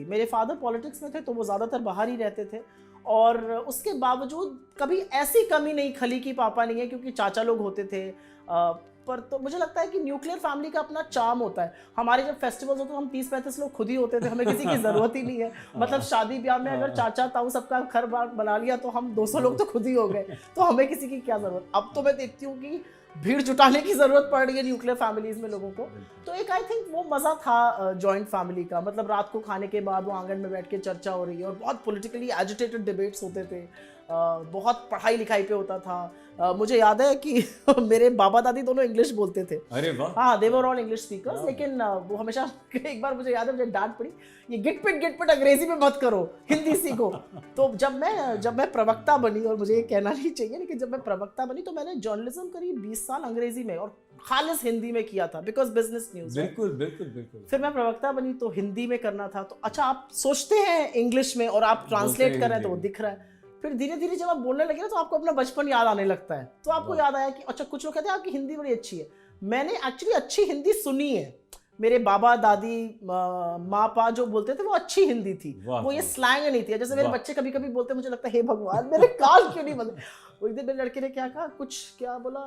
मेरे father politics में थे तो वो ज़्यादातर बाहर ही रहते थे, और उसके बावजूद कभी ऐसी कमी नहीं खली कि पापा नहीं है, क्योंकि चाचा लोग होते थे। पर तो मुझे लगता है कि न्यूक्लियर फैमिली का अपना चार्म होता है। हमारे जब फेस्टिवल्स होते तो हम 30-35 लोग खुद ही होते थे, हमें किसी की ज़रूरत ही नहीं है। मतलब शादी ब्याह में अगर चाचा ताऊ सबका घर बार बना लिया तो हम 200 लोग तो खुद ही हो गए, तो हमें किसी की क्या ज़रूरत। अब तो मैं देखती हूँ कि भीड़ जुटाने की ज़रूरत पड़ रही है न्यूक्लियर फैमिलीज़ में लोगों को। तो एक आई थिंक वो मज़ा था जॉइंट फैमिली का। मतलब रात को खाने के बाद वो आंगन में बैठ के चर्चा हो रही है, और बहुत पॉलिटिकली एजिटेटेड डिबेट्स होते थे, बहुत पढ़ाई लिखाई पे होता था। मुझे याद है कि मेरे बाबा दादी दोनों इंग्लिश बोलते थे। अरे वाह। हाँ, दे वर ऑल इंग्लिश स्पीकर्स, लेकिन वो हमेशा एक बार मुझे याद है, मुझे डांट पड़ी, ये गिट पिट अंग्रेजी में मत करो, हिंदी सीखो। तो जब मैं प्रवक्ता बनी, और मुझे ये कहना नहीं चाहिए, लेकिन जब मैं प्रवक्ता बनी तो मैंने जर्नलिज्म करीब 20 साल अंग्रेजी में और खालिस हिंदी में किया था, बिकॉज बिजनेस न्यूज। बिल्कुल बिल्कुल बिल्कुल। फिर मैं प्रवक्ता बनी तो हिंदी में करना था। तो अच्छा, आप सोचते हैं इंग्लिश में और आप ट्रांसलेट कर रहे हैं तो वो दिख रहा है। फिर धीरे धीरे जब आप बोलने लगे ना तो आपको अपना बचपन याद आने लगता है। तो आपको याद आया कि अच्छा, कुछ लोग कहते हैं आपकी हिंदी बड़ी अच्छी है। मैंने एक्चुअली अच्छी हिंदी सुनी है। मेरे बाबा दादी माँ पा जो बोलते थे वो अच्छी हिंदी थी, वो ये स्लैंग नहीं थी। जैसे मेरे बच्चे कभी कभी बोलते, मुझे लगता है हे भगवान मेरे कान क्यों नहीं बंद। एक दिन मेरे लड़के ने क्या कहा, क्या बोला,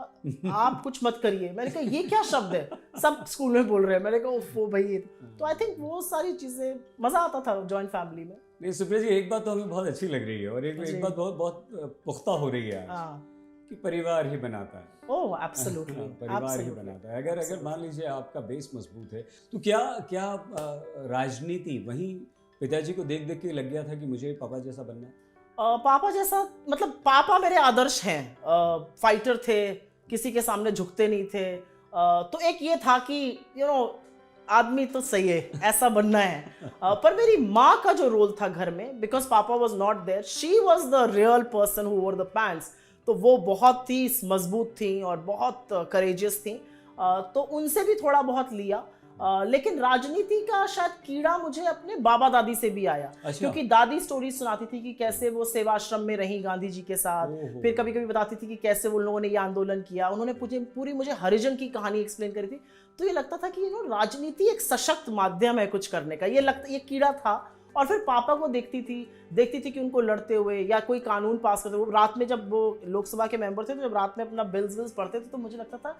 आप कुछ मत करिए। मैंने कहा ये क्या शब्द है, सब स्कूल में बोल रहे हैं। मैंने कहा वो भाई। तो आई थिंक वो सारी चीजें, मजा आता था जॉइंट फैमिली में। नहीं सुप्रिया जी, एक बात तो हमें बहुत अच्छी लग रही है, और एक बात बहुत पुख्ता हो रही है कि परिवार ही बनाता है। ओह एब्सोल्युटली, परिवार ही बनाता है। अगर मान लीजिए आपका बेस मजबूत है, तो क्या राजनीति वहीं पिताजी को देख देख के लग गया था कि मुझे पापा जैसा बनना है? पापा जैसा, मतलब पापा मेरे आदर्श हैं। फाइटर थे, किसी के सामने झुकते नहीं थे। तो एक ये था कि आदमी तो सही है, ऐसा बनना है। पर मेरी माँ का जो रोल था घर में, बिकॉज पापा was not there, she was the real person who wore the pants. तो वो बहुत ही मजबूत थी और बहुत करेजियस थी। तो उनसे भी थोड़ा बहुत लिया। लेकिन राजनीति का शायद कीड़ा मुझे अपने बाबा दादी से भी आया। अच्छा। क्योंकि दादी स्टोरी सुनाती थी कि कैसे वो सेवाश्रम में रही गांधी जी के साथ। फिर कभी कभी बताती थी कि कैसे वो लोगों ने ये आंदोलन किया। उन्होंने पूरी मुझे हरिजन की कहानी एक्सप्लेन करी थी। तो ये लगता था कि राजनीति एक सशक्त माध्यम है कुछ करने का, ये कीड़ा था। और फिर पापा को देखती थी कि उनको लड़ते हुए या कोई कानून पास करते हुए। रात में जब वो लोकसभा के मेंबर थे, तो जब रात में अपना बिल्स पढ़ते थे तो मुझे लगता था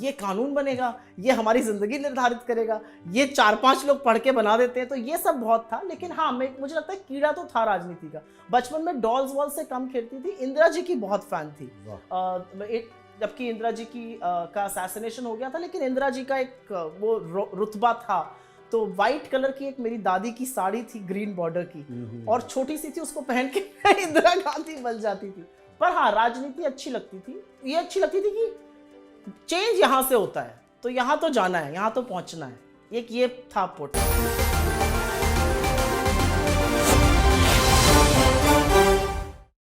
ये कानून बनेगा, ये हमारी जिंदगी निर्धारित करेगा, ये 4-5 लोग पढ़ के बना देते हैं। तो ये सब बहुत था। लेकिन हाँ, मुझे लगता है कीड़ा तो था राजनीति का। बचपन में डॉल्स वॉल से कम खेलती थी। इंदिरा जी की बहुत फैन थी, जबकि इंदिरा जी का असैसिनेशन हो गया था, लेकिन इंदिरा जी का एक वो रुतबा था। तो वाइट कलर की एक मेरी दादी की साड़ी थी ग्रीन बॉर्डर की, और छोटी सी थी, उसको पहन के इंदिरा गांधी बन जाती थी। पर हाँ, राजनीति अच्छी लगती थी। ये अच्छी लगती थी कि चेंज यहाँ से होता है, तो यहाँ तो जाना है, यहाँ तो पहुँचना है। एक ये था पुट।